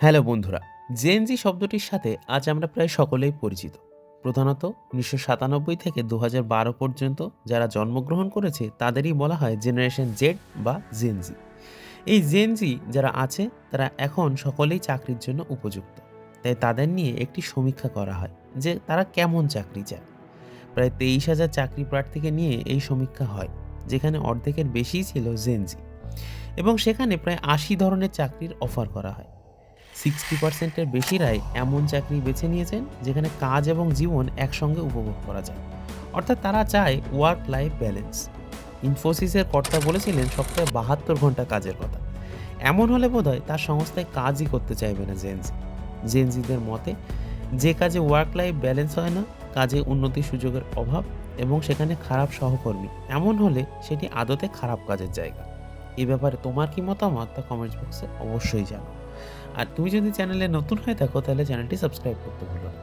Hello বন্ধুরা, Gen Z শব্দটির সাথে আজ আমরা প্রায় সকলেই পরিচিত। প্রধানত ১৯৯৭ থেকে ২০১২ পর্যন্ত যারা জন্মগ্রহণ করেছে তাদেরই বলা হয় জেনারেশন জেড বা জেনজি। এই জেনজি যারা আছে তারা এখন সকলেই চাকরির জন্য উপযুক্ত। তাই তাদের নিয়ে একটি সমীক্ষা করা হয় যে তারা কেমন চাকরি চায়। প্রায় ২৩,০০০ চাকরি প্রার্থীকে নিয়ে এই সমীক্ষা হয়, যেখানে অর্ধেকের বেশিই ছিল জেনজি, এবং সেখানে প্রায় ৮০ ধরনের চাকরির অফার করা হয়। 60% এর বেশিরাই এমন চাকরি বেছে নিয়েছেন যেখানে কাজ এবং জীবন একসঙ্গে উপভোগ করা যায়। অর্থাৎ তারা চায় ওয়ার্ক লাইফ ব্যালেন্স। ইনফোসিসের কর্তা বলেছিলেন সপ্তাহে ৭২ ঘন্টা কাজের কথা। এমন হলে বোধহয় তার সংস্থায় কাজই করতে চাইবে না জেনজি। জেনজিদের মতে যে কাজে ওয়ার্ক লাইফ ব্যালেন্স হয় না, কাজে উন্নতির সুযোগের অভাব এবং সেখানে খারাপ সহকর্মী, এমন হলে সেটি আদতে খারাপ কাজের জায়গা। এ ব্যাপারে তোমার কি মতামত তা কমেন্টস বক্সে অবশ্যই জানাও। আর তুমি যদি চ্যানেলে নতুন হয়ে থাকো তাহলে চ্যানেলটি সাবস্ক্রাইব করতে ভুলো না।